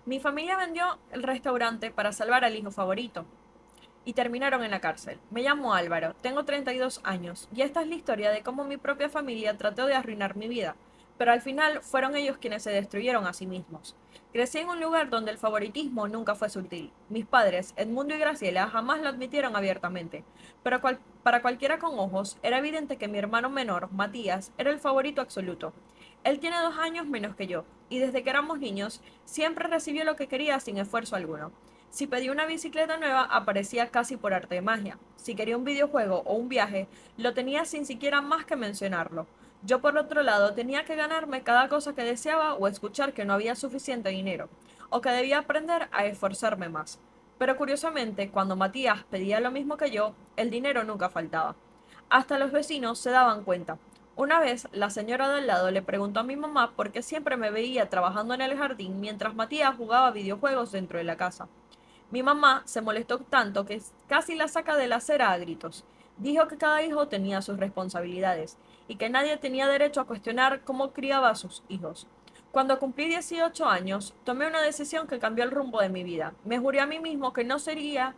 Mi familia vendió el restaurante para salvar al hijo favorito y terminaron en la cárcel. Me llamo Álvaro, tengo 32 años y esta es la historia de cómo mi propia familia trató de arruinar mi vida, pero al final fueron ellos quienes se destruyeron a sí mismos. Crecí en un lugar donde el favoritismo nunca fue sutil. Mis padres, Edmundo y Graciela, jamás lo admitieron abiertamente, pero para cualquiera con ojos era evidente que mi hermano menor, Matías, era el favorito absoluto. Él tiene 2 años menos que yo, y desde que éramos niños siempre recibió lo que quería sin esfuerzo alguno. Si pedía una bicicleta nueva, aparecía casi por arte de magia. Si quería un videojuego o un viaje, lo tenía sin siquiera más que mencionarlo. Yo, por otro lado, tenía que ganarme cada cosa que deseaba o escuchar que no había suficiente dinero, o que debía aprender a esforzarme más. Pero curiosamente, cuando Matías pedía lo mismo que yo, el dinero nunca faltaba. Hasta los vecinos se daban cuenta. Una vez, la señora de al lado le preguntó a mi mamá por qué siempre me veía trabajando en el jardín mientras Matías jugaba videojuegos dentro de la casa. Mi mamá se molestó tanto que casi la saca de la acera a gritos. Dijo que cada hijo tenía sus responsabilidades y que nadie tenía derecho a cuestionar cómo criaba a sus hijos. Cuando cumplí 18 años, tomé una decisión que cambió el rumbo de mi vida. Me juré a mí mismo que no sería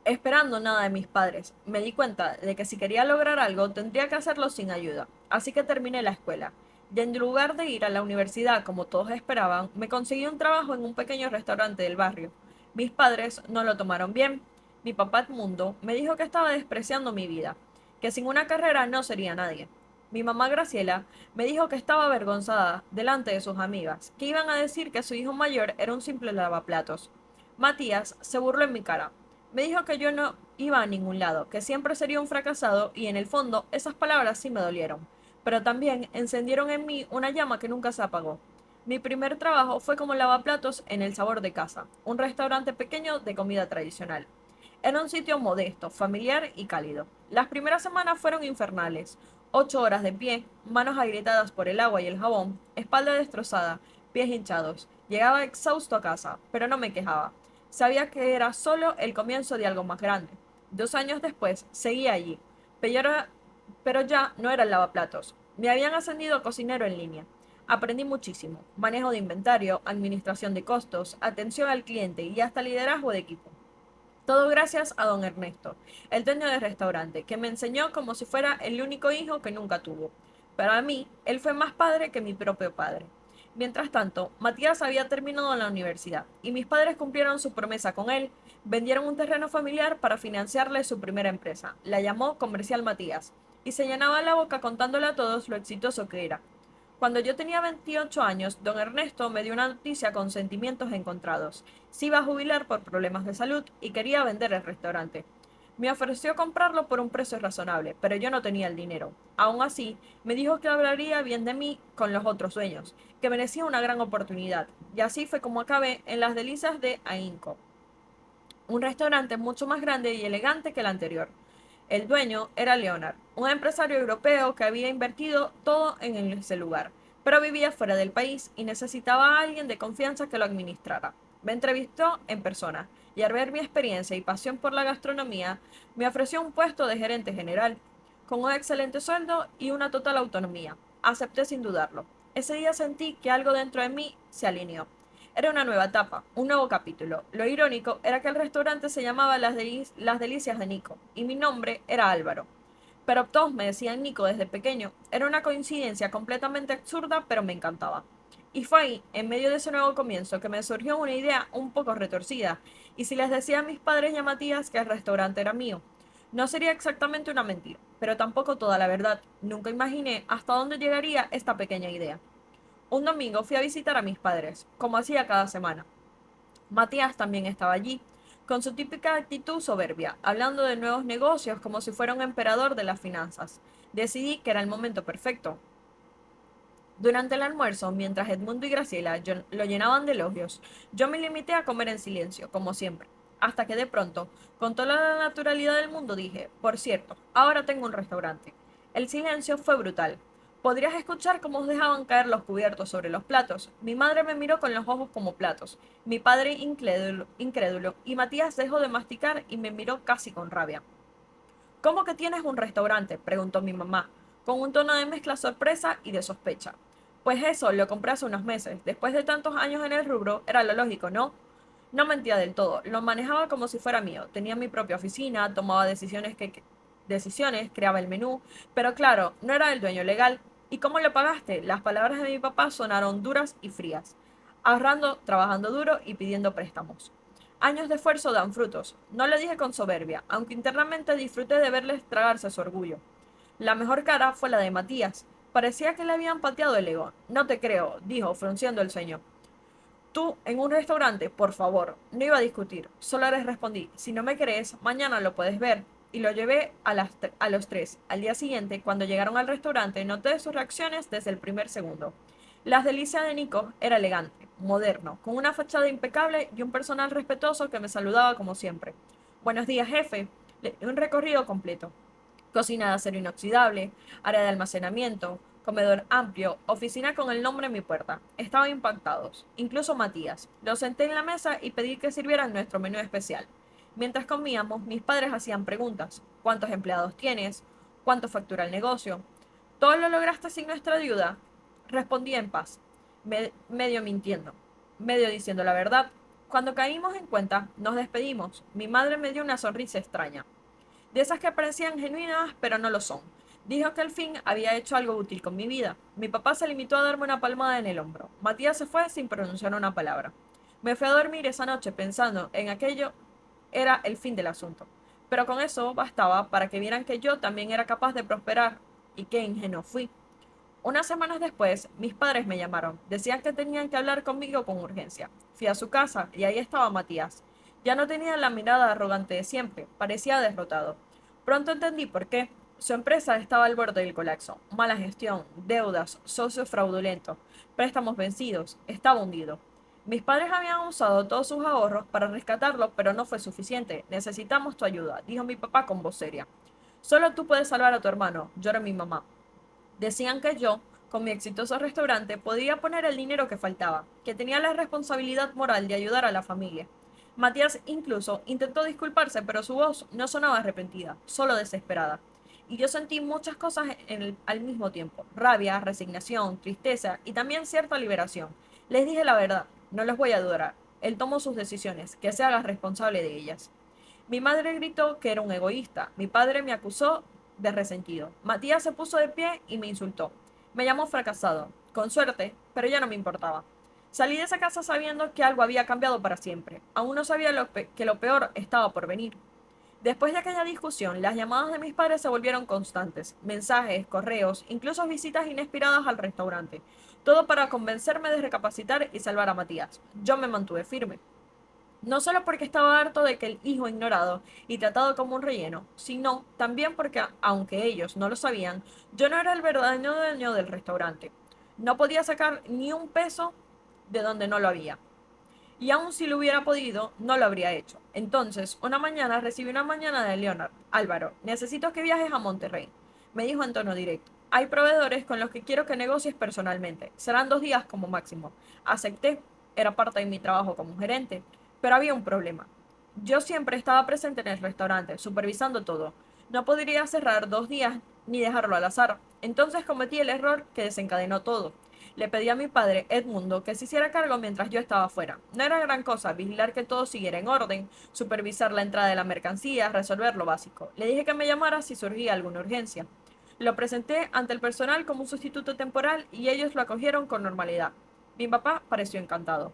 esperando nada de mis padres. Me di cuenta de que si quería lograr algo, tendría que hacerlo sin ayuda. Así que terminé la escuela. Y en lugar de ir a la universidad como todos esperaban, me conseguí un trabajo en un pequeño restaurante del barrio. Mis padres no lo tomaron bien. Mi papá Edmundo me dijo que estaba despreciando mi vida, que sin una carrera no sería nadie. Mi mamá Graciela me dijo que estaba avergonzada delante de sus amigas, que iban a decir que su hijo mayor era un simple lavaplatos. Matías se burló en mi cara. Me dijo que yo no iba a ningún lado, que siempre sería un fracasado y en el fondo esas palabras sí me dolieron, pero también encendieron en mí una llama que nunca se apagó. Mi primer trabajo fue como lavaplatos en El Sabor de Casa, un restaurante pequeño de comida tradicional. Era un sitio modesto, familiar y cálido. Las primeras semanas fueron infernales. 8 horas de pie, manos agrietadas por el agua y el jabón, espalda destrozada, pies hinchados. Llegaba exhausto a casa, pero no me quejaba. Sabía que era solo el comienzo de algo más grande. 2 años después, seguía allí, pero ya no era el lavaplatos. Me habían ascendido a cocinero en línea. Aprendí muchísimo: manejo de inventario, administración de costos, atención al cliente y hasta liderazgo de equipo. Todo gracias a don Ernesto, el dueño del restaurante, que me enseñó como si fuera el único hijo que nunca tuvo. Pero a mí, él fue más padre que mi propio padre. Mientras tanto, Matías había terminado la universidad y mis padres cumplieron su promesa con él. Vendieron un terreno familiar para financiarle su primera empresa. La llamó Comercial Matías y se llenaba la boca contándole a todos lo exitoso que era. Cuando yo tenía 28 años, don Ernesto me dio una noticia con sentimientos encontrados. Se iba a jubilar por problemas de salud y quería vender el restaurante. Me ofreció comprarlo por un precio razonable, pero yo no tenía el dinero. Aún así, me dijo que hablaría bien de mí con los otros dueños, que merecía una gran oportunidad. Y así fue como acabé en las delicias de Ainco, un restaurante mucho más grande y elegante que el anterior. El dueño era Leonard, un empresario europeo que había invertido todo en ese lugar, pero vivía fuera del país y necesitaba a alguien de confianza que lo administrara. Me entrevistó en persona y al ver mi experiencia y pasión por la gastronomía, me ofreció un puesto de gerente general, con un excelente sueldo y una total autonomía. Acepté sin dudarlo. Ese día sentí que algo dentro de mí se alineó. Era una nueva etapa, un nuevo capítulo. Lo irónico era que el restaurante se llamaba Las Delicias de Nico y mi nombre era Álvaro. Pero todos me decían Nico desde pequeño. Era una coincidencia completamente absurda, pero me encantaba. Y fue ahí, en medio de ese nuevo comienzo, que me surgió una idea un poco retorcida. ¿Y si les decía a mis padres y a Matías que el restaurante era mío? No sería exactamente una mentira, pero tampoco toda la verdad. Nunca imaginé hasta dónde llegaría esta pequeña idea. Un domingo fui a visitar a mis padres, como hacía cada semana. Matías también estaba allí, con su típica actitud soberbia, hablando de nuevos negocios como si fuera un emperador de las finanzas. Decidí que era el momento perfecto. Durante el almuerzo, mientras Edmundo y Graciela lo llenaban de elogios, yo me limité a comer en silencio, como siempre, hasta que de pronto, con toda la naturalidad del mundo, dije: por cierto, ahora tengo un restaurante. El silencio fue brutal. Podrías escuchar cómo dejaban caer los cubiertos sobre los platos. Mi madre me miró con los ojos como platos, mi padre incrédulo, y Matías dejó de masticar y me miró casi con rabia. ¿Cómo que tienes un restaurante?, preguntó mi mamá, con un tono de mezcla sorpresa y de sospecha. Pues eso, lo compré hace unos meses. Después de tantos años en el rubro, era lo lógico, ¿no? No mentía del todo, lo manejaba como si fuera mío. Tenía mi propia oficina, tomaba decisiones, creaba el menú, pero claro, no era el dueño legal. ¿Y cómo lo pagaste? Las palabras de mi papá sonaron duras y frías. Ahorrando, trabajando duro y pidiendo préstamos. Años de esfuerzo dan frutos. No lo dije con soberbia, aunque internamente disfruté de verles tragarse su orgullo. La mejor cara fue la de Matías. Parecía que le habían pateado el ego. No te creo, dijo, frunciendo el ceño. Tú, en un restaurante, por favor. No iba a discutir. Solo les respondí, si no me crees, mañana lo puedes ver. Y lo llevé a los tres. Al día siguiente, cuando llegaron al restaurante, noté sus reacciones desde el primer segundo. Las delicias de Nico era elegante, moderno, con una fachada impecable y un personal respetuoso que me saludaba como siempre. Buenos días, jefe. Un recorrido completo. Cocina de acero inoxidable, área de almacenamiento, comedor amplio, oficina con el nombre en mi puerta. Estaban impactados, incluso Matías. Lo senté en la mesa y pedí que sirvieran nuestro menú especial. Mientras comíamos, mis padres hacían preguntas. ¿Cuántos empleados tienes? ¿Cuánto factura el negocio? ¿Todo lo lograste sin nuestra ayuda? Respondí en paz, medio mintiendo, medio diciendo la verdad. Cuando caímos en cuenta, nos despedimos. Mi madre me dio una sonrisa extraña de esas que parecían genuinas, pero no lo son. Dijo que al fin había hecho algo útil con mi vida. Mi papá se limitó a darme una palmada en el hombro. Matías se fue sin pronunciar una palabra. Me fui a dormir esa noche pensando en aquello era el fin del asunto. Pero con eso bastaba para que vieran que yo también era capaz de prosperar, y qué ingenuo fui. Unas semanas después, mis padres me llamaron. Decían que tenían que hablar conmigo con urgencia. Fui a su casa y ahí estaba Matías. Ya no tenía la mirada arrogante de siempre, parecía derrotado. Pronto entendí por qué. Su empresa estaba al borde del colapso. Mala gestión, deudas, socios fraudulentos, préstamos vencidos, estaba hundido. Mis padres habían usado todos sus ahorros para rescatarlo, pero no fue suficiente. Necesitamos tu ayuda, dijo mi papá con voz seria. Solo tú puedes salvar a tu hermano, lloró mi mamá. Decían que yo, con mi exitoso restaurante, podía poner el dinero que faltaba, que tenía la responsabilidad moral de ayudar a la familia. Matías incluso intentó disculparse, pero su voz no sonaba arrepentida, solo desesperada. Y yo sentí muchas cosas al mismo tiempo, rabia, resignación, tristeza y también cierta liberación. Les dije la verdad, no los voy a adorar. Él tomó sus decisiones, que se haga responsable de ellas. Mi madre gritó que era un egoísta. Mi padre me acusó de resentido. Matías se puso de pie y me insultó. Me llamó fracasado. Con suerte, pero ya no me importaba. Salí de esa casa sabiendo que algo había cambiado para siempre. Aún no sabía que lo peor estaba por venir. Después de aquella discusión, las llamadas de mis padres se volvieron constantes. Mensajes, correos, incluso visitas inesperadas al restaurante. Todo para convencerme de recapacitar y salvar a Matías. Yo me mantuve firme. No solo porque estaba harto de que el hijo ignorado y tratado como un relleno, sino también porque, aunque ellos no lo sabían, yo no era el verdadero dueño del restaurante. No podía sacar ni un peso de donde no lo había. Y aun si lo hubiera podido, no lo habría hecho. Entonces, una mañana recibí una mañana de Leonard. Álvaro, necesito que viajes a Monterrey. Me dijo en tono directo. Hay proveedores con los que quiero que negocies personalmente. Serán 2 días como máximo. Acepté. Era parte de mi trabajo como gerente. Pero había un problema. Yo siempre estaba presente en el restaurante, supervisando todo. No podría cerrar 2 días ni dejarlo al azar. Entonces cometí el error que desencadenó todo. Le pedí a mi padre, Edmundo, que se hiciera cargo mientras yo estaba fuera. No era gran cosa vigilar que todo siguiera en orden, supervisar la entrada de la mercancía, resolver lo básico. Le dije que me llamara si surgía alguna urgencia. Lo presenté ante el personal como un sustituto temporal y ellos lo acogieron con normalidad. Mi papá pareció encantado.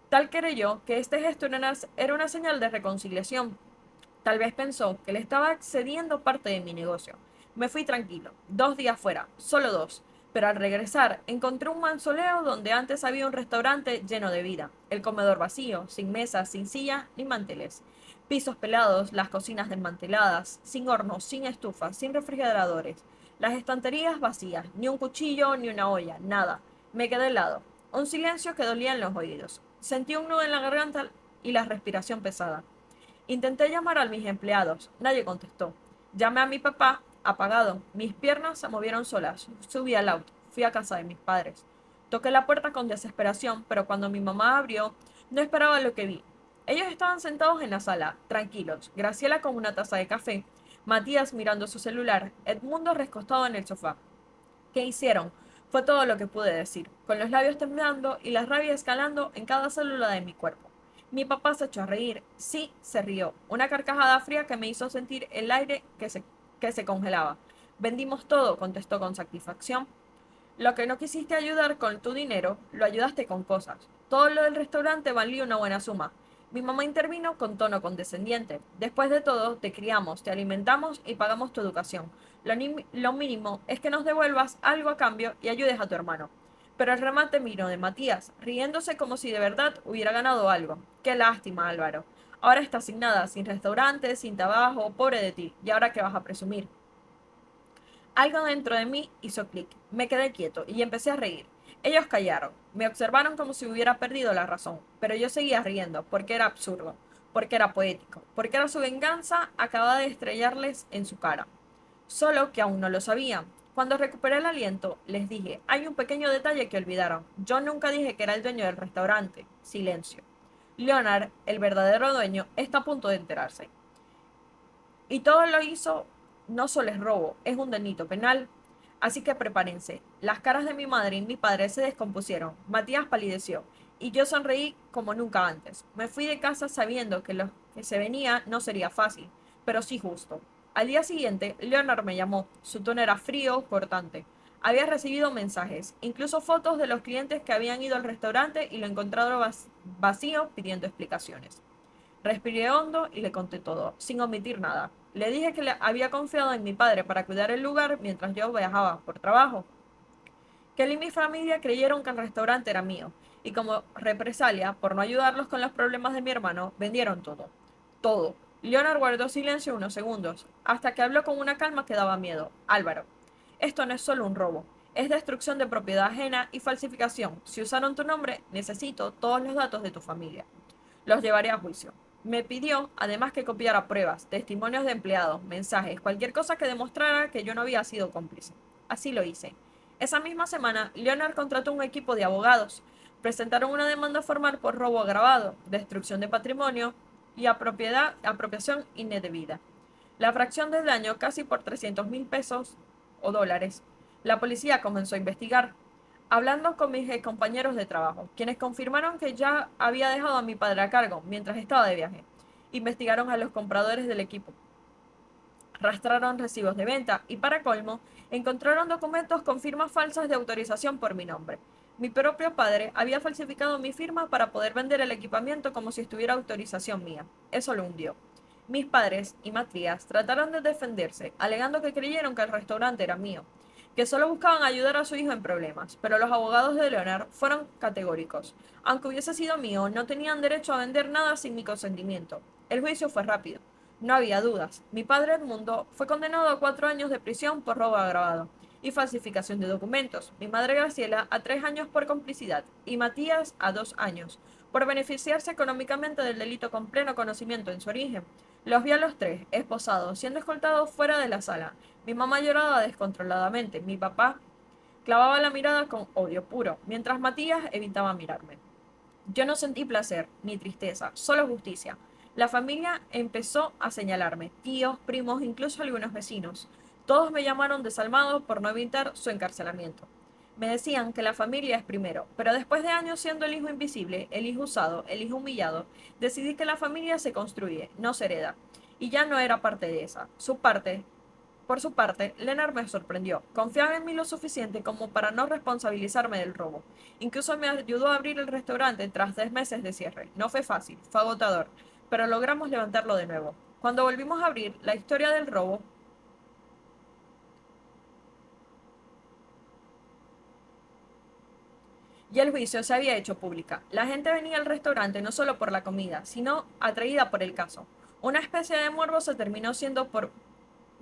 Tal creyó que este gesto era una señal de reconciliación. Tal vez pensó que le estaba cediendo parte de mi negocio. Me fui tranquilo, 2 días fuera, solo 2. Pero al regresar, encontré un mausoleo donde antes había un restaurante lleno de vida. El comedor vacío, sin mesas, sin sillas ni manteles. Pisos pelados, las cocinas desmanteladas, sin hornos, sin estufas, sin refrigeradores. Las estanterías vacías, ni un cuchillo, ni una olla, nada. Me quedé helado. Un silencio que dolía en los oídos. Sentí un nudo en la garganta y la respiración pesada. Intenté llamar a mis empleados. Nadie contestó. Llamé a mi papá, apagado. Mis piernas se movieron solas. Subí al auto. Fui a casa de mis padres. Toqué la puerta con desesperación, pero cuando mi mamá abrió, no esperaba lo que vi. Ellos estaban sentados en la sala, tranquilos. Graciela con una taza de café. Matías mirando su celular. Edmundo recostado en el sofá. ¿Qué hicieron? Fue todo lo que pude decir, con los labios temblando y la rabia escalando en cada célula de mi cuerpo. Mi papá se echó a reír. Sí, se rió. Una carcajada fría que me hizo sentir el aire que se congelaba. Vendimos todo, contestó con satisfacción. Lo que no quisiste ayudar con tu dinero, lo ayudaste con cosas. Todo lo del restaurante valía una buena suma. Mi mamá intervino con tono condescendiente. Después de todo, te criamos, te alimentamos y pagamos tu educación. Lo mínimo es que nos devuelvas algo a cambio y ayudes a tu hermano. Pero el remate vino de Matías, riéndose como si de verdad hubiera ganado algo. Qué lástima, Álvaro. Ahora estás sin nada, sin restaurante, sin trabajo, pobre de ti. ¿Y ahora qué vas a presumir? Algo dentro de mí hizo clic. Me quedé quieto y empecé a reír. Ellos callaron. Me observaron como si hubiera perdido la razón, pero yo seguía riendo, porque era absurdo, porque era poético, porque era su venganza acababa de estrellarles en su cara. Solo que aún no lo sabían. Cuando recuperé el aliento, les dije, hay un pequeño detalle que olvidaron. Yo nunca dije que era el dueño del restaurante. Silencio. Leonard, el verdadero dueño, está a punto de enterarse. Y todo lo hizo, no solo es robo, es un delito penal. Así que prepárense. Las caras de mi madre y mi padre se descompusieron. Matías palideció y yo sonreí como nunca antes. Me fui de casa sabiendo que lo que se venía no sería fácil, pero sí justo. Al día siguiente, Leonard me llamó. Su tono era frío, cortante. Había recibido mensajes, incluso fotos de los clientes que habían ido al restaurante y lo encontraron vacío pidiendo explicaciones. Respiré hondo y le conté todo, sin omitir nada. Le dije que le había confiado en mi padre para cuidar el lugar mientras yo viajaba por trabajo. Que él y mi familia creyeron que el restaurante era mío, y como represalia por no ayudarlos con los problemas de mi hermano, vendieron todo. Todo. Leonard guardó silencio unos segundos, hasta que habló con una calma que daba miedo. Álvaro, esto no es solo un robo, es destrucción de propiedad ajena y falsificación. Si usaron tu nombre, necesito todos los datos de tu familia. Los llevaré a juicio. Me pidió, además, que copiara pruebas, testimonios de empleados, mensajes, cualquier cosa que demostrara que yo no había sido cómplice. Así lo hice. Esa misma semana, Leonard contrató un equipo de abogados. Presentaron una demanda formal por robo agravado, destrucción de patrimonio y apropiación indebida. La fracción del daño casi por 300.000 pesos o dólares. La policía comenzó a investigar, hablando con mis compañeros de trabajo, quienes confirmaron que ya había dejado a mi padre a cargo mientras estaba de viaje. Investigaron a los compradores del equipo, rastrearon recibos de venta y, para colmo, encontraron documentos con firmas falsas de autorización por mi nombre. Mi propio padre había falsificado mi firma para poder vender el equipamiento como si estuviera autorización mía. Eso lo hundió. Mis padres y Matías trataron de defenderse, alegando que creyeron que el restaurante era mío, que solo buscaban ayudar a su hijo en problemas, pero los abogados de Leonard fueron categóricos. Aunque hubiese sido mío, no tenían derecho a vender nada sin mi consentimiento. El juicio fue rápido. No había dudas. Mi padre Edmundo fue condenado a 4 años de prisión por robo agravado y falsificación de documentos. Mi madre Graciela a 3 años por complicidad y Matías a 2 años por beneficiarse económicamente del delito con pleno conocimiento en su origen. Los vi a los tres, esposados, siendo escoltados fuera de la sala. Mi mamá lloraba descontroladamente. Mi papá clavaba la mirada con odio puro, mientras Matías evitaba mirarme. Yo no sentí placer ni tristeza, solo justicia. La familia empezó a señalarme, tíos, primos, incluso algunos vecinos. Todos me llamaron desalmado por no evitar su encarcelamiento. Me decían que la familia es primero, pero después de años siendo el hijo invisible, el hijo usado, el hijo humillado, decidí que la familia se construye, no se hereda. Y ya no era parte de esa. Por su parte, Leonard me sorprendió. Confiaba en mí lo suficiente como para no responsabilizarme del robo. Incluso me ayudó a abrir el restaurante tras 3 meses de cierre. No fue fácil, fue agotador, pero logramos levantarlo de nuevo. Cuando volvimos a abrir, la historia del robo y el juicio se había hecho pública. La gente venía al restaurante no solo por la comida, sino atraída por el caso. Una especie de morbo se terminó siendo por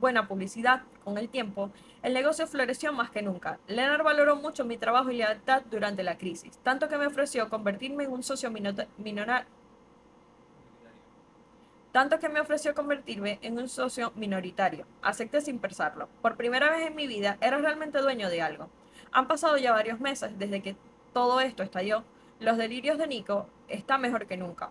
buena publicidad. Con el tiempo, el negocio floreció más que nunca. Leonard valoró mucho mi trabajo y lealtad durante la crisis, tanto que me ofreció convertirme en un socio minoritario. Acepté sin pensarlo. Por primera vez en mi vida era realmente dueño de algo. Han pasado ya varios meses desde que todo esto estalló. Los delirios de Nico están mejor que nunca.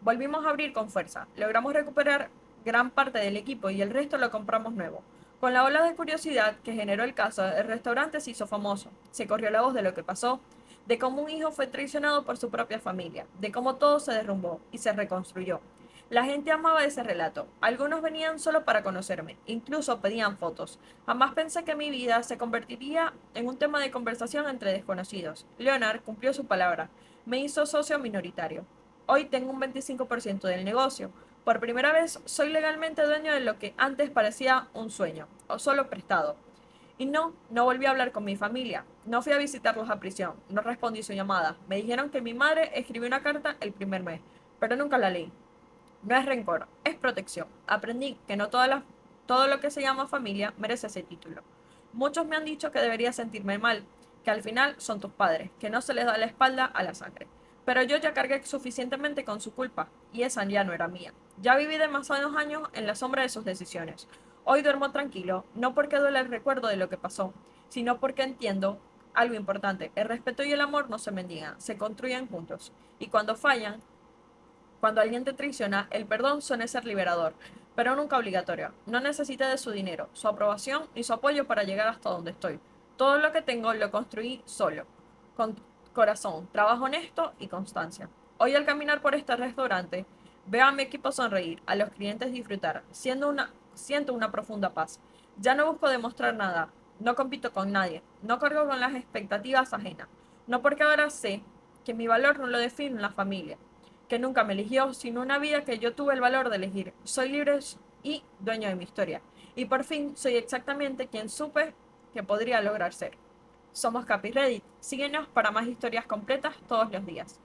Volvimos a abrir con fuerza. Logramos recuperar gran parte del equipo y el resto lo compramos nuevo. Con la ola de curiosidad que generó el caso, el restaurante se hizo famoso. Se corrió la voz de lo que pasó, de cómo un hijo fue traicionado por su propia familia, de cómo todo se derrumbó y se reconstruyó. La gente amaba ese relato. Algunos venían solo para conocerme, incluso pedían fotos. Jamás pensé que mi vida se convertiría en un tema de conversación entre desconocidos. Leonard cumplió su palabra. Me hizo socio minoritario. Hoy tengo un 25% del negocio. Por primera vez soy legalmente dueño de lo que antes parecía un sueño, o solo prestado. Y no volví a hablar con mi familia. No fui a visitarlos a prisión. No respondí su llamada. Me dijeron que mi madre escribió una carta el primer mes, pero nunca la leí. No es rencor, es protección. Aprendí que no todo lo que se llama familia merece ese título. Muchos me han dicho que debería sentirme mal, que al final son tus padres, que no se les da la espalda a la sangre. Pero yo ya cargué suficientemente con su culpa, y esa ya no era mía. Ya viví demasiados años en la sombra de sus decisiones. Hoy duermo tranquilo, no porque duele el recuerdo de lo que pasó, sino porque entiendo algo importante. El respeto y el amor no se mendigan, se construyen juntos. Y cuando alguien te traiciona, el perdón suele ser liberador, pero nunca obligatorio. No necesité de su dinero, su aprobación y su apoyo para llegar hasta donde estoy. Todo lo que tengo lo construí solo, con corazón, trabajo honesto y constancia. Hoy al caminar por este restaurante, veo a mi equipo sonreír, a los clientes disfrutar, siento una profunda paz. Ya no busco demostrar nada, no compito con nadie, no cargo con las expectativas ajenas. No porque ahora sé que mi valor no lo define la familia, que nunca me eligió, sino una vida que yo tuve el valor de elegir. Soy libre y dueño de mi historia. Y por fin soy exactamente quien supe que podría lograr ser. Somos Capi Reddit. Síguenos para más historias completas todos los días.